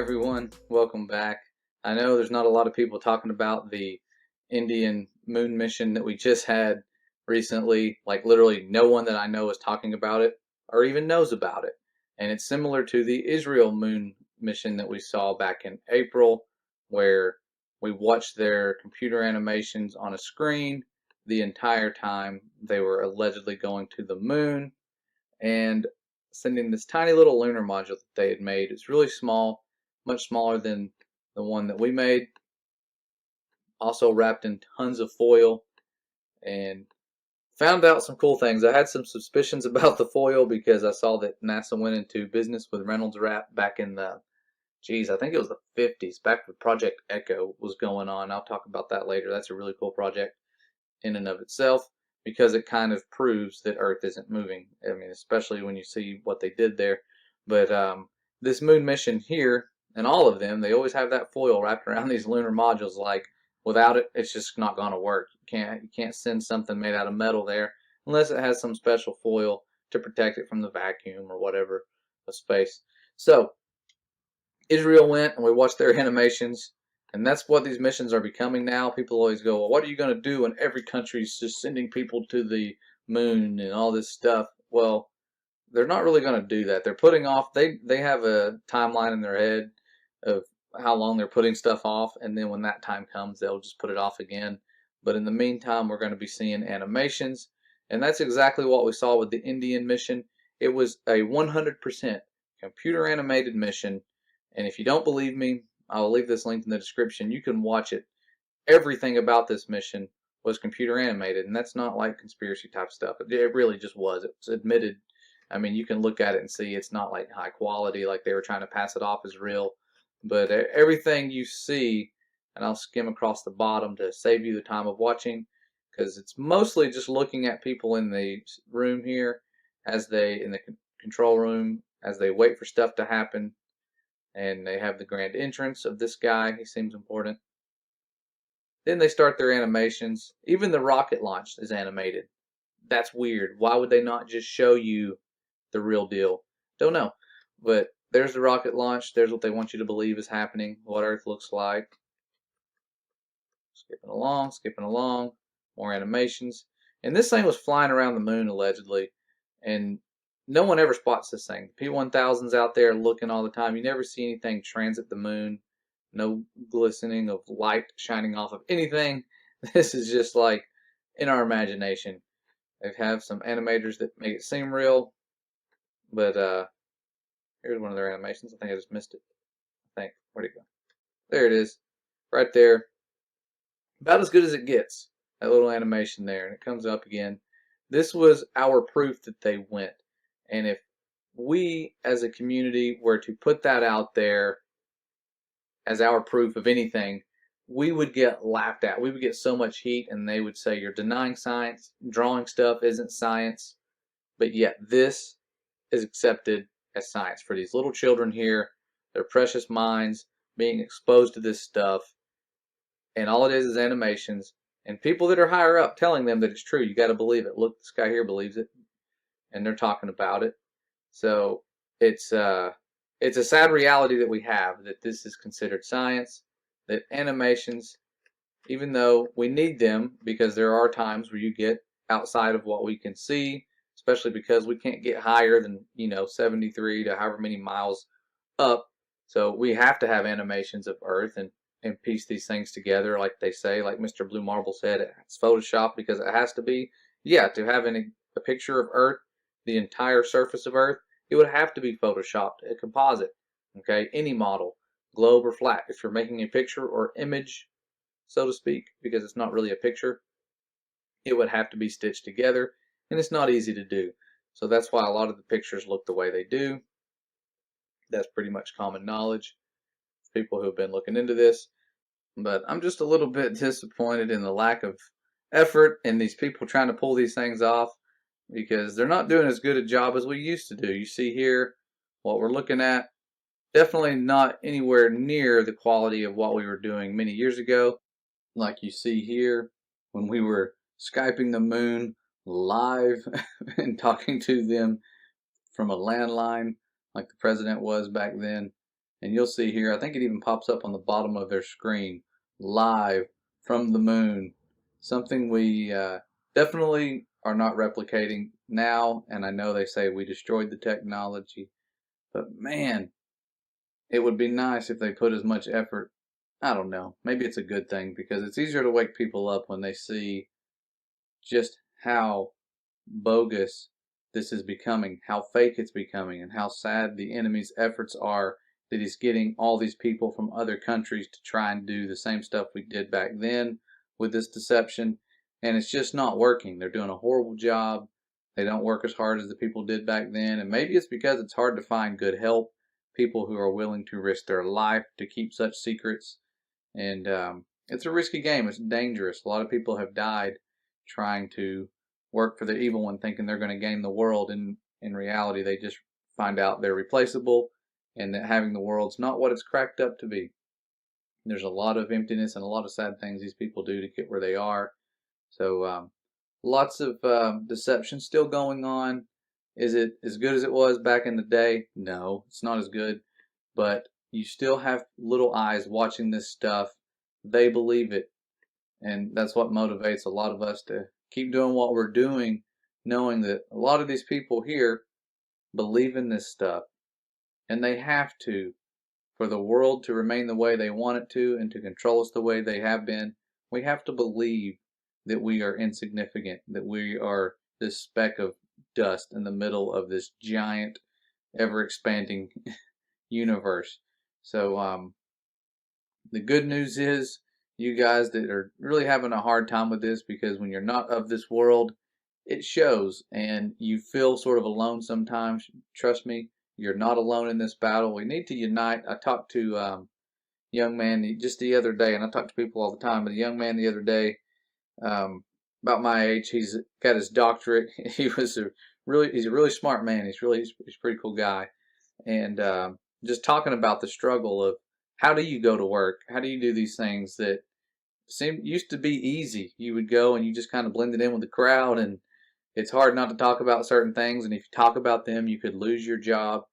everyone, welcome back. I know there's not a lot of people talking about the Indian moon mission that we just had recently. Like literally no one that I know is talking about it or even knows about it. And it's similar to the Israel moon mission that we saw back in April, where we watched their computer animations on a screen the entire time they were allegedly going to the moon and sending this tiny little lunar module that they had made. It's really small, much smaller than the one that we made. Also wrapped in tons of foil, and found out some cool things. I had some suspicions about the foil because I saw that NASA went into business with Reynolds Wrap back in the, I think it was the 50s, back when Project Echo was going on. I'll talk about that later. That's a really cool project in and of itself, because it kind of proves that Earth isn't moving. I mean, especially when you see what they did there. But this moon mission here, and all of them, they always have that foil wrapped around these lunar modules. Like without it, it's just not going to work. You can't send something made out of metal there unless it has some special foil to protect it from the vacuum or whatever of space. So Israel went and we watched their animations. And that's what these missions are becoming now. People always go, well, what are you going to do when every country's just sending people to the moon and all this stuff? Well, they're not really going to do that. They're putting off, they have a timeline in their head of how long they're putting stuff off. And then when that time comes, they'll just put it off again. But in the meantime, we're going to be seeing animations. And that's exactly what we saw with the Indian mission. It was a 100% computer animated mission. And if you don't believe me, I'll leave this link in the description. You can watch it. Everything about this mission was computer animated, and that's not like conspiracy type stuff. It really just was. It's admitted. I mean, you can look at it and see it's not like high quality, like they were trying to pass it off as real. But everything you see, and I'll skim across the bottom to save you the time of watching, because it's mostly just looking at people in the room here, in the control room, as they wait for stuff to happen. And they have the grand entrance of this guy. He seems important. Then they start their animations. Even the rocket launch is animated. That's weird. Why would they not just show you the real deal? Don't know. But there's the rocket launch. There's what they want you to believe is happening, what Earth looks like. Skipping along. More animations. And this thing was flying around the moon, allegedly. And no one ever spots this thing. The P-1000's out there looking all the time. You never see anything transit the moon. No glistening of light shining off of anything. This is just like in our imagination. They have some animators that make it seem real. But here's one of their animations. I think I just missed it. Where'd it go? There it is. Right there. About as good as it gets. That little animation there. And it comes up again. This was our proof that they went. And if we as a community were to put that out there as our proof of anything, we would get laughed at. We would get so much heat, and they would say, you're denying science, drawing stuff isn't science. But yet this is accepted as science for these little children here, their precious minds being exposed to this stuff. And all it is animations, and people that are higher up telling them that it's true. You got to believe it. Look, this guy here believes it. And they're talking about it. So it's a sad reality that we have, that this is considered science, that animations, even though we need them, because there are times where you get outside of what we can see, especially because we can't get higher than 73 to however many miles up. So we have to have animations of Earth and piece these things together, like they say, like Mr. Blue Marble said, it's Photoshop because it has to be. Yeah, to have a picture of Earth, the entire surface of Earth, it would have to be photoshopped, a composite. Okay, any model, globe or flat. If you're making a picture or image, so to speak, because it's not really a picture, it would have to be stitched together, and it's not easy to do. So that's why a lot of the pictures look the way they do. That's pretty much common knowledge. People who have been looking into this. But I'm just a little bit disappointed in the lack of effort in these people trying to pull these things off, because they're not doing as good a job as we used to do. You see here what we're looking at, definitely not anywhere near the quality of what we were doing many years ago. Like you see here, when we were Skyping the moon live and talking to them from a landline like the president was back then. And you'll see here, I think it even pops up on the bottom of their screen, live from the moon. Something we definitely are not replicating now. And I know they say we destroyed the technology, but man, it would be nice if they put as much effort. I don't know. Maybe it's a good thing because it's easier to wake people up when they see just how bogus this is becoming, how fake it's becoming, and how sad the enemy's efforts are that he's getting all these people from other countries to try and do the same stuff we did back then with this deception. And it's just not working. They're doing a horrible job. They don't work as hard as the people did back then. And maybe it's because it's hard to find good help, people who are willing to risk their life to keep such secrets. And it's a risky game. It's dangerous. A lot of people have died trying to work for the evil one, thinking they're going to gain the world. And in reality, they just find out they're replaceable and that having the world's not what it's cracked up to be. There's a lot of emptiness and a lot of sad things these people do to get where they are. So lots of deception still going on. Is it as good as it was back in the day? No, it's not as good. But you still have little eyes watching this stuff. They believe it. And that's what motivates a lot of us to keep doing what we're doing, knowing that a lot of these people here believe in this stuff. And they have to, for the world to remain the way they want it to and to control us the way they have been. We have to believe that we are insignificant, that we are this speck of dust in the middle of this giant, ever-expanding universe. So the good news is, you guys that are really having a hard time with this, because when you're not of this world, it shows, and you feel sort of alone sometimes. Trust me, you're not alone in this battle. We need to unite. I talked to a young man just the other day, and I talk to people all the time, but a young man the other day, about my age, he's got his doctorate. He's a really smart man. He's a pretty cool guy. And just talking about the struggle of how do you go to work? How do you do these things that used to be easy? You would go and you just kind of blended in with the crowd, and it's hard not to talk about certain things. And if you talk about them, you could lose your job.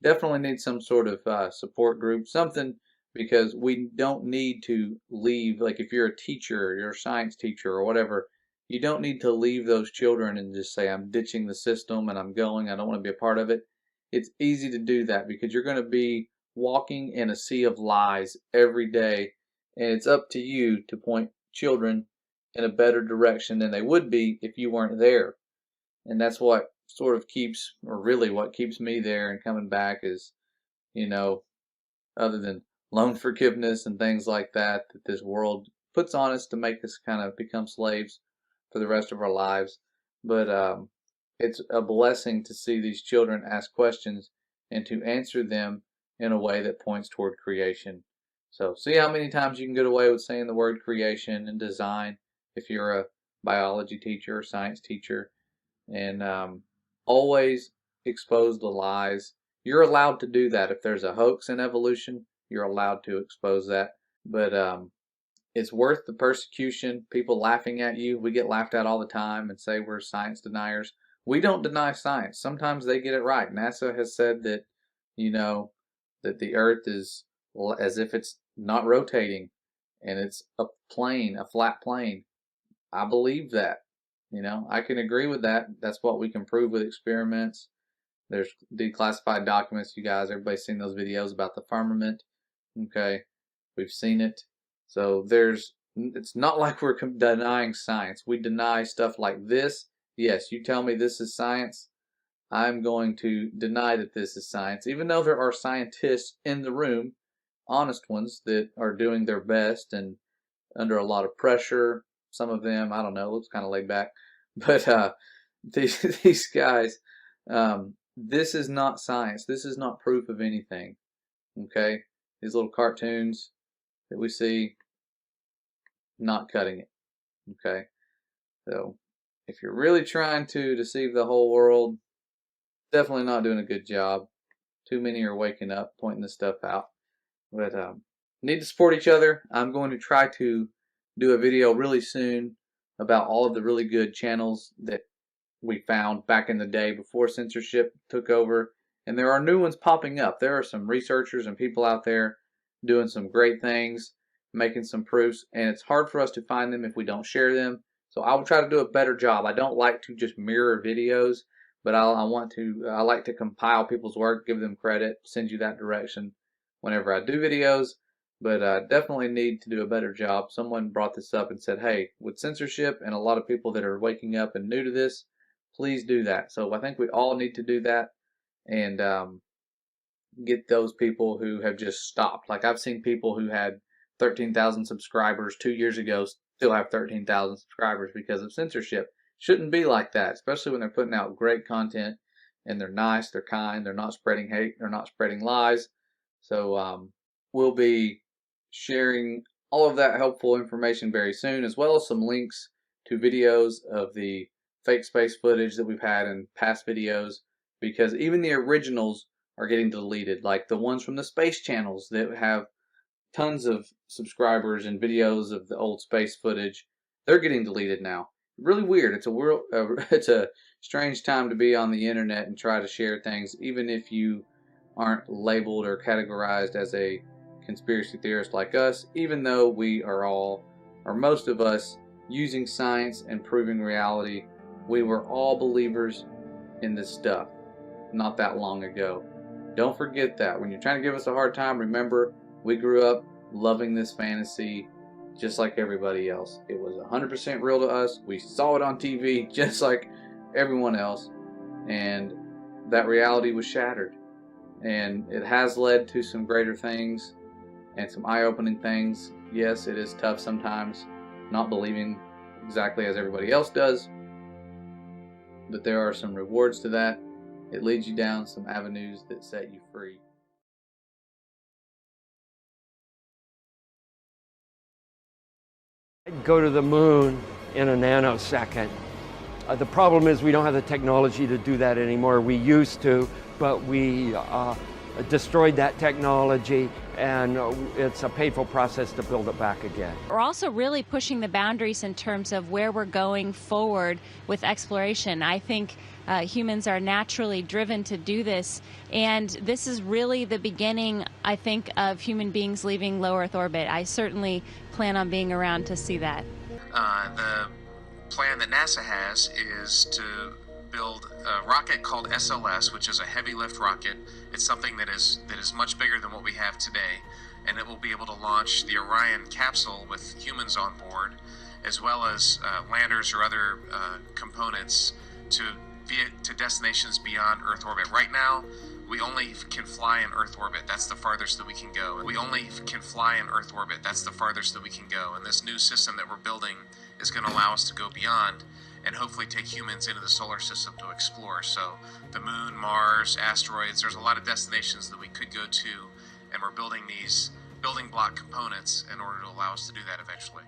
Definitely need some sort of support group, something, because we don't need to leave. Like if you're a teacher, or you're a science teacher or whatever, you don't need to leave those children and just say, I'm ditching the system and I'm going, I don't want to be a part of it. It's easy to do that because you're going to be walking in a sea of lies every day, and it's up to you to point children in a better direction than they would be if you weren't there. And that's what sort of keeps, or really what keeps me there and coming back is, you know, other than loan forgiveness and things like that, that this world puts on us to make us kind of become slaves for the rest of our lives. But it's a blessing to see these children ask questions and to answer them in a way that points toward creation. So see how many times you can get away with saying the word creation and design if you're a biology teacher or science teacher, and always expose the lies. You're allowed to do that. If there's a hoax in evolution, you're allowed to expose that. But it's worth the persecution. People laughing at you. We get laughed at all the time and say we're science deniers. We don't deny science. Sometimes they get it right. NASA has said that, that the Earth is as if it's not rotating and it's a plane, a flat plane. I believe that. I can agree with that. That's what we can prove with experiments. There's declassified documents, you guys. Everybody's seen those videos about the firmament. Okay, we've seen it. So it's not like we're denying science. We deny stuff like this. Yes, you tell me this is science, I'm going to deny that this is science, even though there are scientists in the room, honest ones, that are doing their best and under a lot of pressure. Some of them, I don't know, looks kind of laid back. But these guys, this is not science. This is not proof of anything. Okay? These little cartoons that we see, not cutting it. Okay? So, if you're really trying to deceive the whole world, definitely not doing a good job. Too many are waking up, pointing this stuff out. But need to support each other. I'm going to try to do a video really soon about all of the really good channels that we found back in the day before censorship took over And there are new ones popping up. There are some researchers and people out there doing some great things, making some proofs, and it's hard for us to find them if we don't share them. So I will try to do a better job. I don't like to just mirror videos, but I like to compile people's work, give them credit, send you that direction whenever I do videos. But I definitely need to do a better job. Someone brought this up and said, hey, with censorship and a lot of people that are waking up and new to this, please do that. So I think we all need to do that and get those people who have just stopped. Like I've seen people who had 13,000 subscribers 2 years ago still have 13,000 subscribers because of censorship. Shouldn't be like that, especially when they're putting out great content and they're nice, they're kind, they're not spreading hate, they're not spreading lies. So we'll be sharing all of that helpful information very soon, as well as some links to videos of the fake space footage that we've had in past videos, because even the originals are getting deleted, like the ones from the space channels that have tons of subscribers and videos of the old space footage. They're getting deleted now. Really weird. It's a strange time to be on the internet and try to share things, even if you aren't labeled or categorized as a conspiracy theorist like us, even though we are all, or most of us, using science and proving reality. We were all believers in this stuff not that long ago. Don't forget that. When you're trying to give us a hard time, remember, we grew up loving this fantasy just like everybody else. It was 100% real to us. We saw it on TV just like everyone else, and that reality was shattered. And it has led to some greater things and some eye-opening things. Yes, it is tough sometimes not believing exactly as everybody else does, but there are some rewards to that. It leads you down some avenues that set you free. I'd go to the moon in a nanosecond. The problem is we don't have the technology to do that anymore. We used to, but we destroyed that technology, and it's a painful process to build it back again. We're also really pushing the boundaries in terms of where we're going forward with exploration. I think humans are naturally driven to do this, and this is really the beginning, I think, of human beings leaving low Earth orbit. I certainly plan on being around to see that. The plan that NASA has is to build a rocket called SLS, which is a heavy lift rocket. It's something that is much bigger than what we have today, and it will be able to launch the Orion capsule with humans on board, as well as landers or other components to destinations beyond Earth orbit. Right now, we only can fly in Earth orbit. That's the farthest that we can go. We only can fly in Earth orbit. That's the farthest that we can go. And this new system that we're building is going to allow us to go beyond and hopefully take humans into the solar system to explore. So the moon, Mars, asteroids, there's a lot of destinations that we could go to, and we're building these building block components in order to allow us to do that eventually.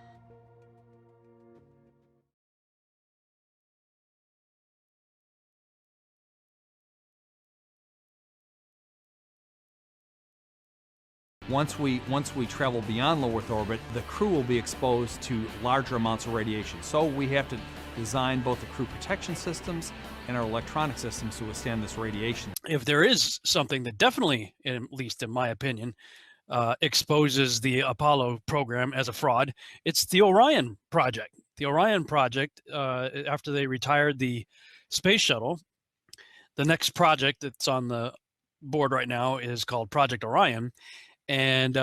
Once we travel beyond low Earth orbit, the crew will be exposed to larger amounts of radiation. So we have to design both the crew protection systems and our electronic systems to withstand this radiation. If there is something that definitely, at least in my opinion, exposes the Apollo program as a fraud, it's the Orion project. The Orion project, after they retired the space shuttle, the next project that's on the board right now is called Project Orion. And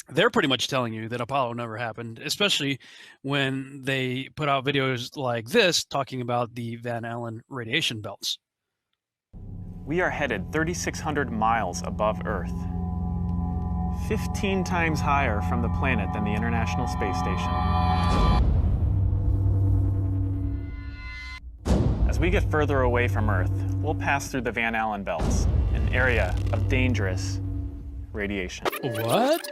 they're pretty much telling you that Apollo never happened, especially when they put out videos like this talking about the Van Allen radiation belts. We are headed 3,600 miles above Earth, 15 times higher from the planet than the International Space Station. As we get further away from Earth, we'll pass through the Van Allen belts, an area of dangerous radiation. What?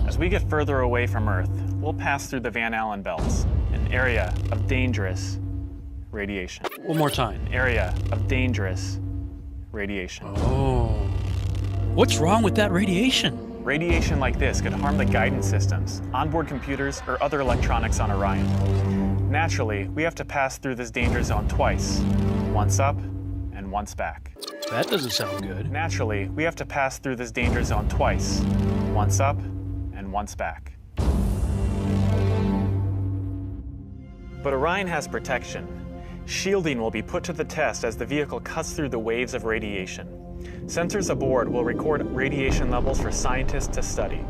As we get further away from Earth, we'll pass through the Van Allen belts, an area of dangerous radiation. One more time. An area of dangerous radiation. Oh. What's wrong with that radiation? Radiation like this could harm the guidance systems, onboard computers, or other electronics on Orion. Naturally, we have to pass through this danger zone twice. Once up and once back. That doesn't sound good. Naturally, we have to pass through this danger zone twice, once up and once back. But Orion has protection. Shielding will be put to the test as the vehicle cuts through the waves of radiation. Sensors aboard will record radiation levels for scientists to study.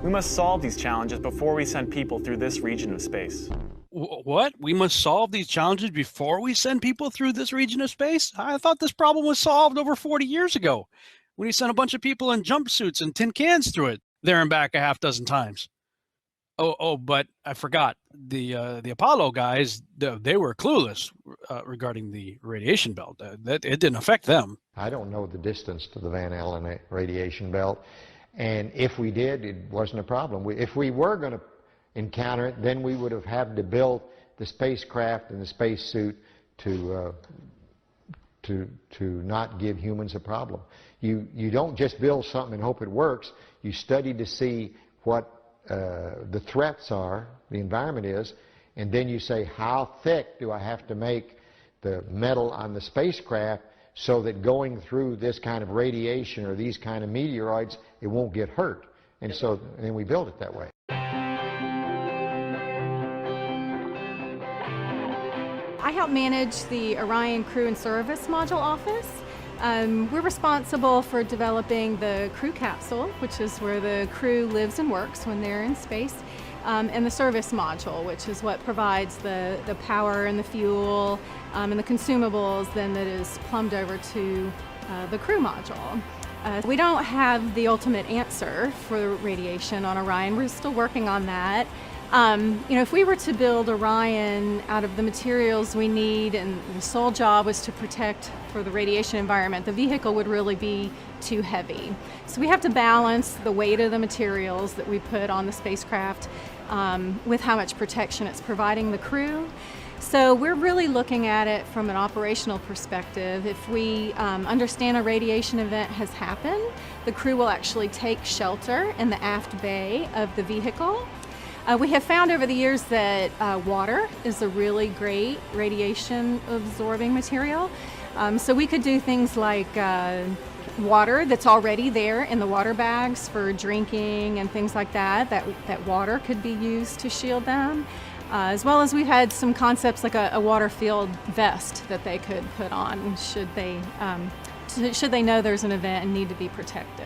We must solve these challenges before we send people through this region of space. What? We must solve these challenges before we send people through this region of space? I thought this problem was solved over 40 years ago when he sent a bunch of people in jumpsuits and tin cans through it there and back a half dozen times. Oh, but I forgot. The Apollo guys, they were clueless regarding the radiation belt. That it didn't affect them. I don't know the distance to the Van Allen radiation belt, and if we did, it wasn't a problem. If we were going to encounter it, then we would have had to build the spacecraft and the spacesuit to not give humans a problem. You don't just build something and hope it works. You study to see what the threats are, the environment is, and then you say, how thick do I have to make the metal on the spacecraft so that going through this kind of radiation or these kind of meteoroids, it won't get hurt. And so then we build it that way. I help manage the Orion Crew and Service Module office. We're responsible for developing the crew capsule, which is where the crew lives and works when they're in space, and the service module, which is what provides the power and the fuel and the consumables then that is plumbed over to the crew module. We don't have the ultimate answer for radiation on Orion. We're still working on that. If we were to build Orion out of the materials we need and the sole job was to protect for the radiation environment, the vehicle would really be too heavy. So we have to balance the weight of the materials that we put on the spacecraft with how much protection it's providing the crew. So we're really looking at it from an operational perspective. If we understand a radiation event has happened, the crew will actually take shelter in the aft bay of the vehicle. We have found over the years that water is a really great radiation absorbing material. So we could do things like water that's already there in the water bags for drinking and things like that. That water could be used to shield them. As well as we've had some concepts like a water-filled vest that they could put on should they know there's an event and need to be protected.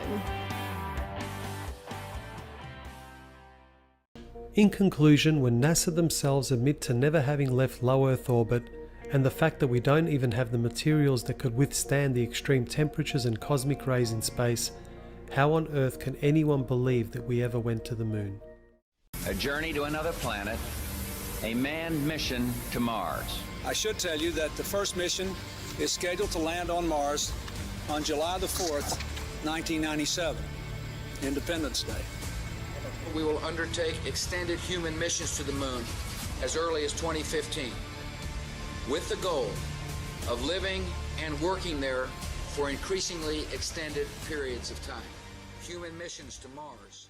In conclusion, when NASA themselves admit to never having left low Earth orbit, and the fact that we don't even have the materials that could withstand the extreme temperatures and cosmic rays in space, how on earth can anyone believe that we ever went to the moon? A journey to another planet, a manned mission to Mars. I should tell you that the first mission is scheduled to land on Mars on July the 4th, 1997, Independence Day. We will undertake extended human missions to the moon as early as 2015, with the goal of living and working there for increasingly extended periods of time. Human missions to Mars